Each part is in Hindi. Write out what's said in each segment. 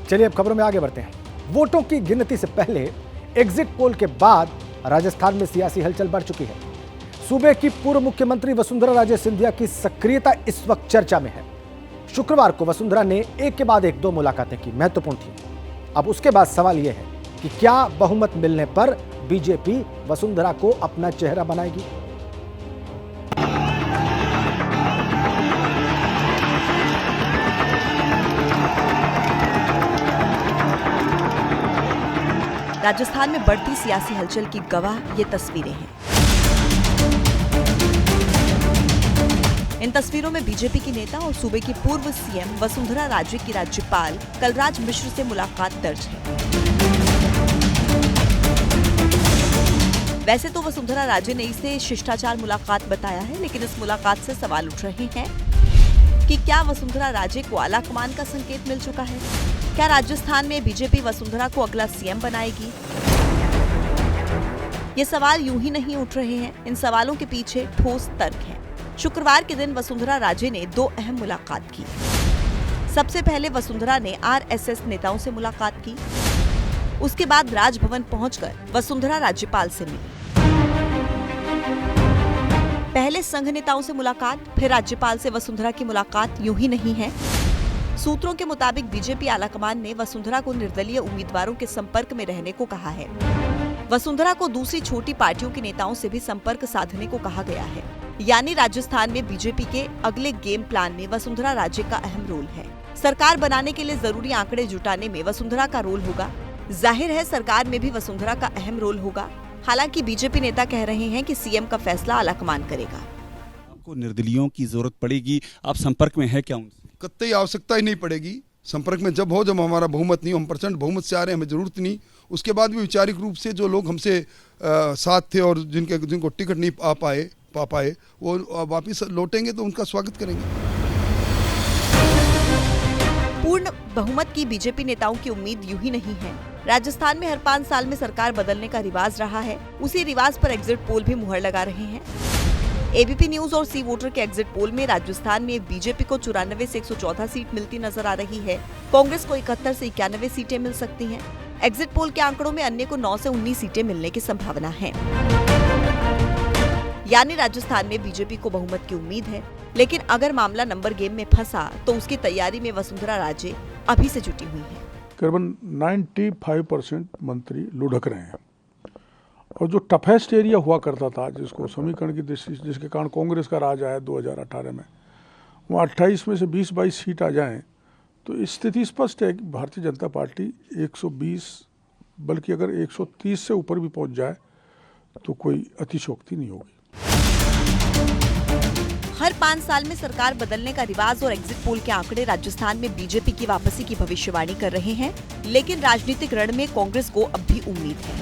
चलिए अब खबरों में आगे बढ़ते हैं। वोटों की गिनती से पहले एग्जिट पोल के बाद राजस्थान में सियासी हलचल बढ़ चुकी है। सूबे की पूर्व मुख्यमंत्री वसुंधरा राजे सिंधिया की सक्रियता इस वक्त चर्चा में है। शुक्रवार को वसुंधरा ने एक के बाद एक 2 मुलाकातें की, महत्वपूर्ण थी। अब उसके बाद सवाल यह है कि क्या बहुमत मिलने पर बीजेपी वसुंधरा को अपना चेहरा बनाएगी? राजस्थान में बढ़ती सियासी हलचल की गवाह ये तस्वीरें हैं। इन तस्वीरों में बीजेपी की नेता और सूबे की पूर्व सीएम वसुंधरा राजे की राज्यपाल कलराज मिश्र से मुलाकात दर्ज है। वैसे तो वसुंधरा राजे ने इसे शिष्टाचार मुलाकात बताया है, लेकिन इस मुलाकात से सवाल उठ रहे हैं कि क्या वसुंधरा राजे को आलाकमान का संकेत मिल चुका है? क्या राजस्थान में बीजेपी वसुंधरा को अगला सीएम बनाएगी? ये सवाल यूं ही नहीं उठ रहे हैं, इन सवालों के पीछे ठोस तर्क है। शुक्रवार के दिन वसुंधरा राजे ने 2 अहम मुलाकात की। सबसे पहले वसुंधरा ने आरएसएस नेताओं से मुलाकात की। उसके बाद राजभवन पहुंचकर वसुंधरा राज्यपाल से मिली। पहले संघ नेताओं से मुलाकात, फिर राज्यपाल से वसुंधरा की मुलाकात यूं ही नहीं है। सूत्रों के मुताबिक बीजेपी आलाकमान ने वसुंधरा को निर्दलीय उम्मीदवारों के संपर्क में रहने को कहा है। वसुंधरा को दूसरी छोटी पार्टियों के नेताओं से भी संपर्क साधने को कहा गया है। यानी राजस्थान में बीजेपी के अगले गेम प्लान में वसुंधरा राजे का अहम रोल है। सरकार बनाने के लिए जरूरी आंकड़े जुटाने में वसुंधरा का रोल होगा। जाहिर है सरकार में भी वसुंधरा का अहम रोल होगा। हालांकि बीजेपी नेता कह रहे हैं कि सीएम का फैसला आलाकमान करेगा। आपको निर्दलीयों की जरूरत पड़ेगी, आप संपर्क में है क्या उनसे? कतई आवश्यकता ही नहीं पड़ेगी। संपर्क में जब हमारा बहुमत नहीं हो, हम प्रचंड बहुमत से आ रहे हैं, हमें जरूरत नहीं। उसके बाद भी वैचारिक रूप से जो लोग हमसे साथ थे और जिनको टिकट नहीं पा पाए वो वापिस लौटेंगे तो उनका स्वागत करेंगे। पूर्ण बहुमत की बीजेपी नेताओं की उम्मीद यूं ही नहीं है। राजस्थान में हर 5 साल में सरकार बदलने का रिवाज रहा है। उसी रिवाज पर एग्जिट पोल भी मुहर लगा रहे हैं। एबीपी न्यूज और सी वोटर के एग्जिट पोल में राजस्थान में बीजेपी को 94 से 114 सीट मिलती नजर आ रही है। कांग्रेस को 71 से 91 सीटें मिल सकती हैं। एग्जिट पोल के आंकड़ों में अन्य को 9 से 19 सीटें मिलने की संभावना है। यानी राजस्थान में बीजेपी को बहुमत की उम्मीद है, लेकिन अगर मामला नंबर गेम में फंसा तो उसकी तैयारी में वसुंधरा राजे अभी से जुटी हुई है। करीबन 95% मंत्री लुढ़क रहे हैं और जो टफेस्ट एरिया हुआ करता था, जिसको समीकरण की दृष्टि से, जिसके कारण कांग्रेस का राज आया 2018 में, वो 28 में से 20-22 सीट आ जाएं तो स्थिति स्पष्ट है कि भारतीय जनता पार्टी 120 बल्कि अगर 130 से ऊपर भी पहुंच जाए तो कोई अतिशयोक्ति नहीं होगी। हर 5 साल में सरकार बदलने का रिवाज और एग्जिट पोल के आंकड़े राजस्थान में बीजेपी की वापसी की भविष्यवाणी कर रहे हैं, लेकिन राजनीतिक रण में कांग्रेस को अब भी उम्मीद है।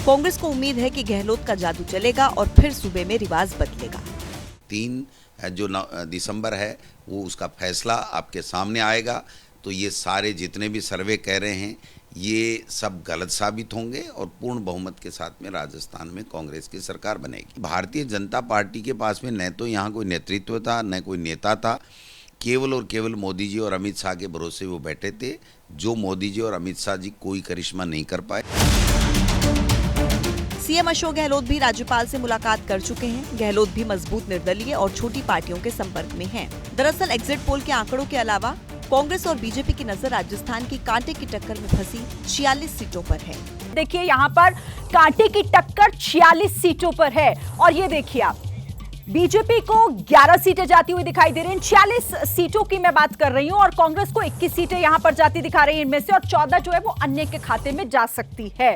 कांग्रेस को उम्मीद है कि गहलोत का जादू चलेगा और फिर सूबे में रिवाज बदलेगा। 3 जो दिसंबर है वो उसका फैसला आपके सामने आएगा। तो ये सारे जितने भी सर्वे कह रहे हैं ये सब गलत साबित होंगे और पूर्ण बहुमत के साथ में राजस्थान में कांग्रेस की सरकार बनेगी। भारतीय जनता पार्टी के पास में न तो यहाँ कोई नेतृत्व था, न कोई नेता था। केवल और केवल मोदी जी और अमित शाह के भरोसे वो बैठे थे, जो मोदी जी और अमित शाह जी कोई करिश्मा नहीं कर पाए। सीएम अशोक गहलोत भी राज्यपाल से मुलाकात कर चुके हैं। गहलोत भी मजबूत निर्दलीय और छोटी पार्टियों के संपर्क में हैं। दरअसल एग्जिट पोल के आंकड़ों के अलावा कांग्रेस और बीजेपी की नजर राजस्थान की कांटे की टक्कर में फंसी 46 सीटों पर है। देखिए यहाँ पर कांटे की टक्कर 46 सीटों पर है और ये देखिए आप, बीजेपी को 11 सीटें जाती हुई दिखाई दे रही हैं। 46 सीटों की मैं बात कर रही हूं और कांग्रेस को 21 सीटें यहां पर जाती दिखा रही हैं इनमें से, और 14 जो है वो अन्य के खाते में जा सकती है।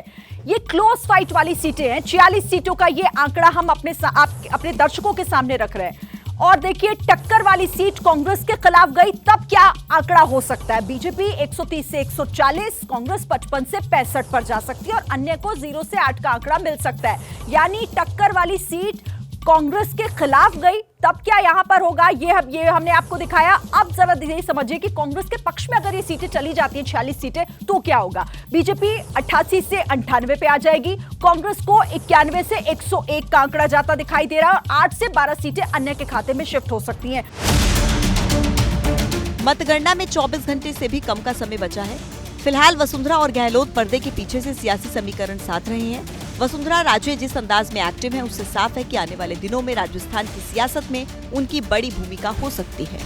ये क्लोज फाइट वाली सीटें हैं। 46 सीटों का ये आंकड़ा हम अपने दर्शकों के सामने रख रहे हैं। और देखिए टक्कर वाली सीट कांग्रेस के खिलाफ गई तब क्या आंकड़ा हो सकता है। बीजेपी 130 से 140, कांग्रेस 55 से 65 पर जा सकती है और अन्य को 0 से 8 का आंकड़ा मिल सकता है। यानी टक्कर वाली सीट कांग्रेस के खिलाफ गई तब क्या यहां पर होगा, ये हमने आपको दिखाया। अब जरा ये समझिए कि कांग्रेस के पक्ष में अगर ये सीटें चली जाती हैं 46 सीटें तो क्या होगा। बीजेपी 88 से 98 पे आ जाएगी, कांग्रेस को 91 से 101 का आंकड़ा जाता दिखाई दे रहा है और 8 से 12 सीटें अन्य के खाते में शिफ्ट हो सकती हैं। मतगणना में 24 घंटे से भी कम का समय बचा है। फिलहाल वसुंधरा और गहलोत पर्दे के पीछे से सियासी समीकरण साध रहे हैं। वसुंधरा राजे जिस अंदाज में एक्टिव हैं, उससे साफ है कि आने वाले दिनों में राजस्थान की सियासत में उनकी बड़ी भूमिका हो सकती है।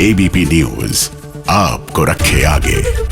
एबीपी न्यूज आपको रखे आगे।